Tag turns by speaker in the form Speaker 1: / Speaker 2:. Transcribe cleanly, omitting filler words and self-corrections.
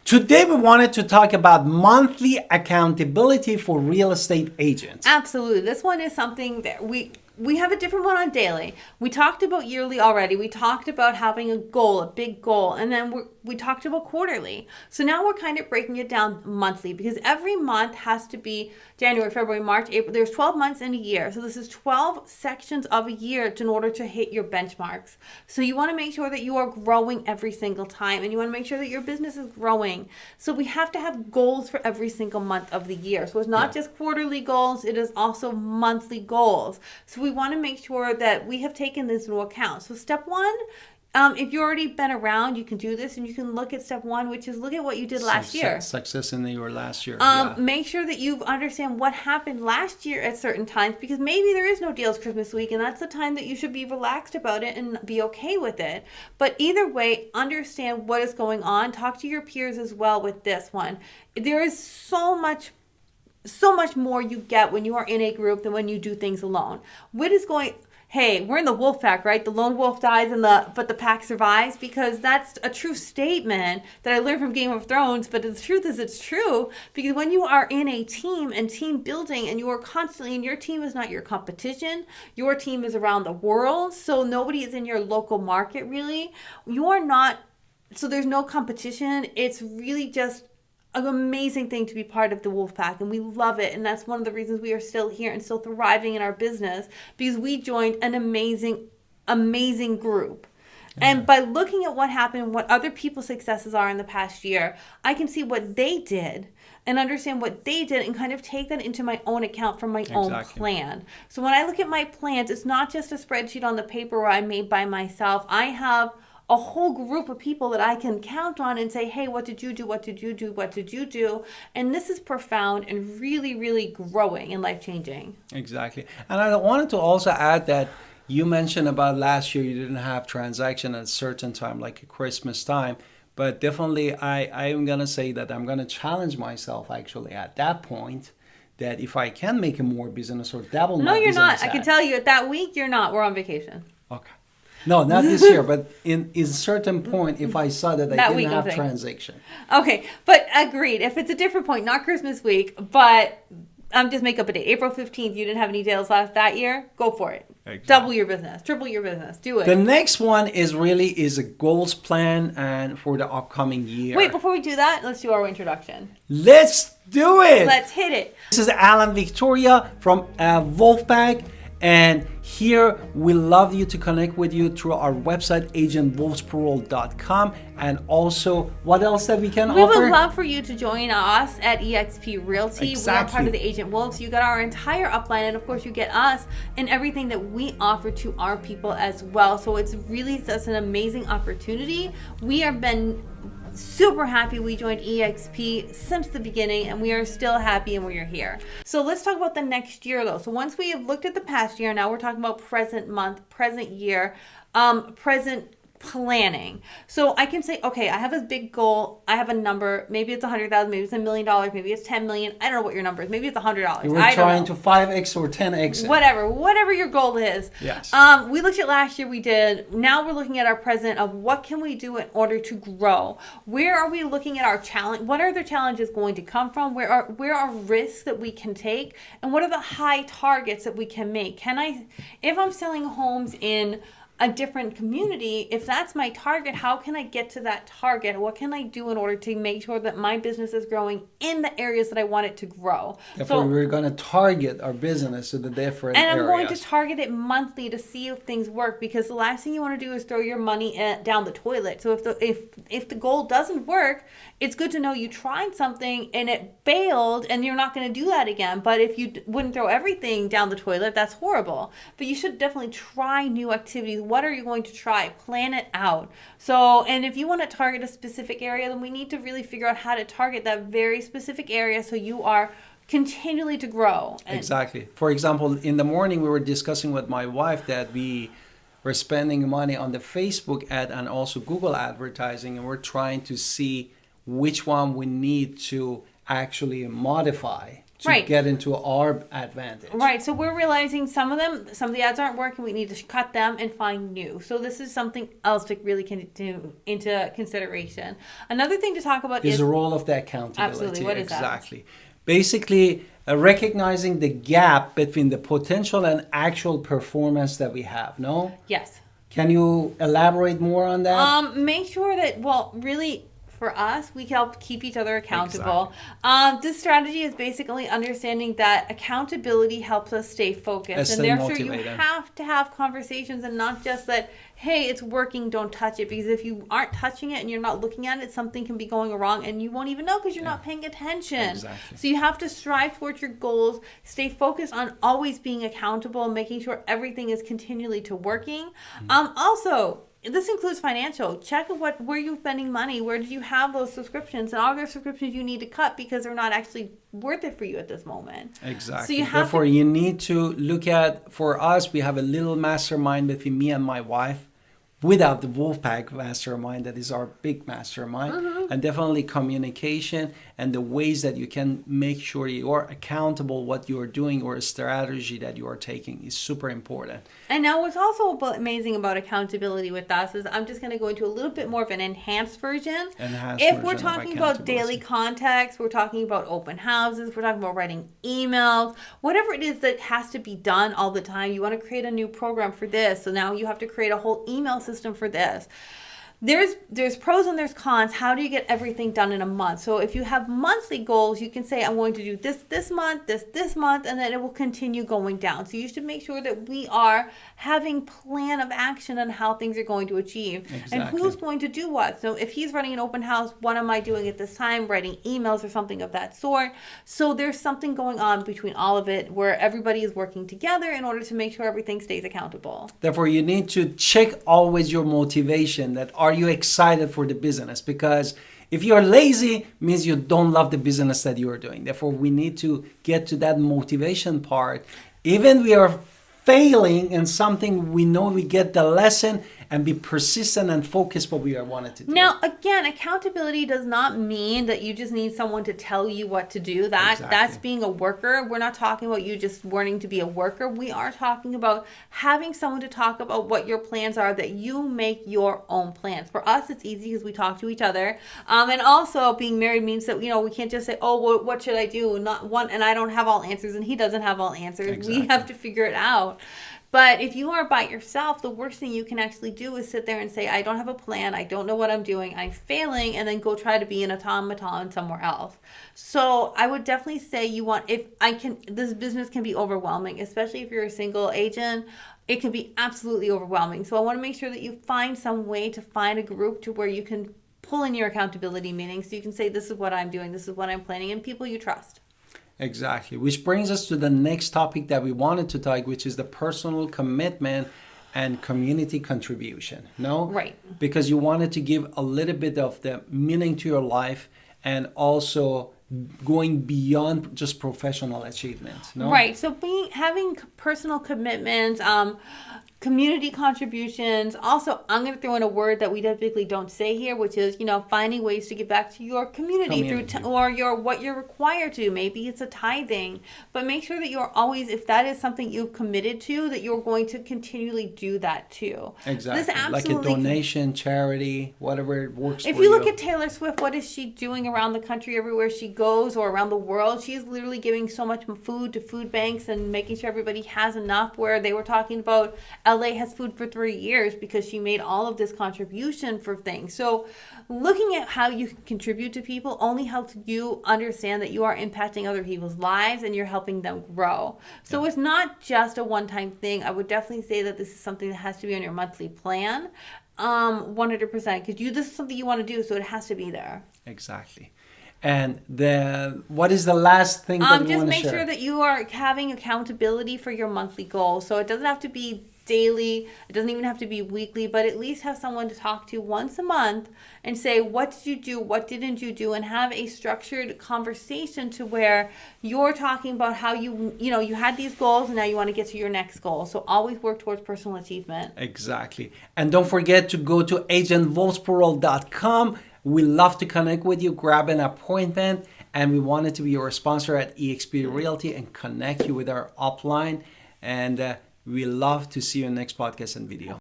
Speaker 1: Today we wanted to talk about monthly accountability for real estate agents.
Speaker 2: Absolutely. This one is something that we have a different one on daily. We talked about yearly already. We talked about having a goal, a big goal, and then we talked about quarterly. So now we're kind of breaking it down monthly because every month has to be January, February, March, April. There's 12 months in a year. So this is 12 sections of a year in order to hit your benchmarks. So you want to make sure that you are growing every single time, and you want to make sure that your business is growing. So we have to have goals for every single month of the year. So it's not just quarterly goals, it is also monthly goals. So we want to make sure that we have taken this into account. So step one, if you've already been around, you can do this, and you can look at step one, which is look at what you did last year.
Speaker 1: Success in your last year.
Speaker 2: Make sure that you understand what happened last year at certain times, because maybe there is no deals Christmas week, and that's the time that you should be relaxed about it and be okay with it. But either way, understand what is going on. Talk to your peers as well with this one. There is so much more you get when you are in a group than when you do things alone. Hey, we're in the wolf pack, right? The lone wolf dies but the pack survives, because that's a true statement that I learned from Game of Thrones. But the truth is, it's true, because when you are in a team and team building, and you are constantly, and your team is not your competition, your team is around the world. So nobody is in your local market really. So there's no competition. It's really just an amazing thing to be part of the wolf pack, and we love it. And that's one of the reasons we are still here and still thriving in our business, because we joined an amazing group. And by looking at what happened, what other people's successes are in the past year, I can see what they did and understand what they did and kind of take that into my own account for my own plan. So when I look at my plans, it's not just a spreadsheet on the paper where I made by myself. I have a whole group of people that I can count on and say, hey, what did you do? What did you do? What did you do? And this is profound and really, really growing and life-changing.
Speaker 1: Exactly. And I wanted to also add that you mentioned about last year you didn't have transaction at a certain time, like at Christmas time. But definitely I am going to say that I'm going to challenge myself actually at that point, that if I can make more business or double
Speaker 2: No,
Speaker 1: my
Speaker 2: you're
Speaker 1: business.
Speaker 2: not. I can tell you at that week, you're not. We're on vacation.
Speaker 1: Okay. No, not this year, but in certain point, if I saw that I didn't have transaction.
Speaker 2: Okay, but agreed. If it's a different point, not Christmas week, but just make up a date. April 15th, you didn't have any deals that year, go for it. Exactly. Double your business, triple your business, do it.
Speaker 1: The next one is a goals plan and for the upcoming year.
Speaker 2: Wait, before we do that, let's do our introduction.
Speaker 1: Let's do it.
Speaker 2: Let's hit it.
Speaker 1: This is Alan Victoria from Wolfpack. And here we love you to connect with you through our website, agentwolfsparole.com. And also, what else that we can offer?
Speaker 2: We would love for you to join us at eXp Realty.
Speaker 1: Exactly.
Speaker 2: We are part of the Agent Wolves. You got our entire upline, and of course you get us and everything that we offer to our people as well. So it's really just an amazing opportunity. We have been super happy we joined eXp since the beginning, and we are still happy and we are here. So let's talk about the next year though. So once we have looked at the past year, now we're talking about present month, present year, present planning. So I can say, okay, I have a big goal. I have a number. Maybe it's $100,000. Maybe it's $1 million. Maybe it's $10 million. I don't know what your number is. Maybe it's $100.
Speaker 1: We're trying to 5x or 10x.
Speaker 2: Whatever your goal is.
Speaker 1: Yes.
Speaker 2: We looked at last year. We did. Now we're looking at our present of what can we do in order to grow. Where are we looking at our challenge? What are the challenges going to come from? Where are risks that we can take? And what are the high targets that we can make? If I'm selling homes in a different community, if that's my target, how can I get to that target? What can I do in order to make sure that my business is growing in the areas that I want it to grow?
Speaker 1: Therefore, we're going to target our business to the different areas.
Speaker 2: And I'm going to target it monthly to see if things work, because the last thing you want to do is throw your money down the toilet. So if the goal doesn't work, it's good to know you tried something and it failed and you're not going to do that again. But if you wouldn't throw everything down the toilet, that's horrible. But you should definitely try new activities. What are you going to try? Plan it out. So, and if you want to target a specific area, then we need to really figure out how to target that very specific area so you are continually to grow.
Speaker 1: Exactly. For example, in the morning we were discussing with my wife that we were spending money on the Facebook ad and also Google advertising, and we're trying to see which one we need to actually modify to
Speaker 2: Right.
Speaker 1: get into our advantage.
Speaker 2: Right. So we're realizing some of the ads aren't working. We need to cut them and find new. So this is something else to really do into consideration. Another thing to talk about
Speaker 1: Is
Speaker 2: is
Speaker 1: the role of the accountability.
Speaker 2: Absolutely. What is that?
Speaker 1: Exactly. Basically, recognizing the gap between the potential and actual performance that we have. No?
Speaker 2: yes.
Speaker 1: Can you elaborate more on that?
Speaker 2: Make sure that, well, really, for us, we help keep each other accountable. This strategy is basically understanding that accountability helps us stay focused. And
Speaker 1: Stay
Speaker 2: therefore,
Speaker 1: motivated.
Speaker 2: you have to have conversations and not just that, hey, it's working, don't touch it. Because if you aren't touching it and you're not looking at it, something can be going wrong and you won't even know because you're not paying attention.
Speaker 1: Exactly.
Speaker 2: So you have to strive towards your goals, stay focused on always being accountable, making sure everything is continually to working. Also, this includes financial. Check where you're spending money. Where did you have those subscriptions? And all those subscriptions you need to cut because they're not actually worth it for you at this moment.
Speaker 1: Exactly.
Speaker 2: So you have
Speaker 1: Therefore, you need to look at, for us, we have a little mastermind between me and my wife, without the Wolfpack mastermind, that is our big mastermind. And definitely communication and the ways that you can make sure you are accountable what you are doing or a strategy that you are taking is super important.
Speaker 2: And now what's also amazing about accountability with us is I'm just going to go into a little bit more of an enhanced version. If we're talking about daily contacts, we're talking about open houses, we're talking about writing emails, whatever it is that has to be done all the time, you want to create a new program for this. So now you have to create a whole email system for this. There's pros and there's cons. How do you get everything done in a month? So if you have monthly goals, you can say, I'm going to do this month, this month, and then it will continue going down. So you should make sure that we are having plan of action on how things are going to achieve and who's going to do what. So if he's running an open house, what am I doing at this time? Writing emails or something of that sort. So there's something going on between all of it where everybody is working together in order to make sure everything stays accountable.
Speaker 1: Therefore, you need to check always your motivation. That are you excited for the business? Because if you're lazy, means you don't love the business that you are doing. Therefore, we need to get to that motivation part. Even we are failing in something, we know we get the lesson and be persistent and focus what we are wanted to do.
Speaker 2: Now, again, accountability does not mean that you just need someone to tell you what to do. That's being a worker. We're not talking about you just wanting to be a worker. We are talking about having someone to talk about what your plans are, that you make your own plans. For us, it's easy because we talk to each other. And also, being married means that, we can't just say, oh, well, what should I do? Not one, and I don't have all answers, and he doesn't have all answers.
Speaker 1: Exactly.
Speaker 2: We have to figure it out. But if you are by yourself, the worst thing you can actually do is sit there and say, I don't have a plan. I don't know what I'm doing. I'm failing. And then go try to be an automaton somewhere else. So I would definitely say this business can be overwhelming, especially if you're a single agent. It can be absolutely overwhelming. So I want to make sure that you find some way to find a group to where you can pull in your accountability meetings. So you can say, this is what I'm doing. This is what I'm planning, and people you trust.
Speaker 1: Exactly. Which brings us to the next topic that we wanted to talk, which is the personal commitment and community contribution. No?
Speaker 2: Right.
Speaker 1: Because you wanted to give a little bit of the meaning to your life and also going beyond just professional achievements. No?
Speaker 2: Right. So having personal commitments, community contributions. Also, I'm going to throw in a word that we typically don't say here, which is, finding ways to give back to your community. Through what you're required to. Maybe it's a tithing, but make sure that you're always, if that is something you've committed to, that you're going to continually do that too.
Speaker 1: Exactly. Like a donation, charity, whatever works for you.
Speaker 2: If you look at Taylor Swift, what is she doing around the country everywhere she goes or around the world? She's literally giving so much food to food banks and making sure everybody has enough, where they were talking about LA has food for 3 years because she made all of this contribution for things. So looking at how you can contribute to people only helps you understand that you are impacting other people's lives and you're helping them grow. So it's not just a one-time thing. I would definitely say that this is something that has to be on your monthly plan, 100%, because this is something you want to do, so it has to be there.
Speaker 1: Exactly. And what is the last thing that you want to share?
Speaker 2: Just make sure that you are having accountability for your monthly goals. So it doesn't have to be daily, it doesn't even have to be weekly, but at least have someone to talk to once a month and say, what did you do, what didn't you do, and have a structured conversation to where you're talking about how you had these goals and now you want to get to your next goal. So always work towards personal achievement. Exactly.
Speaker 1: And don't forget to go to agentvoltspearl.com. We love to connect with you, grab an appointment, And we wanted to be your sponsor at eXp Realty and connect you with our upline. And we love to see you in the next podcast and video.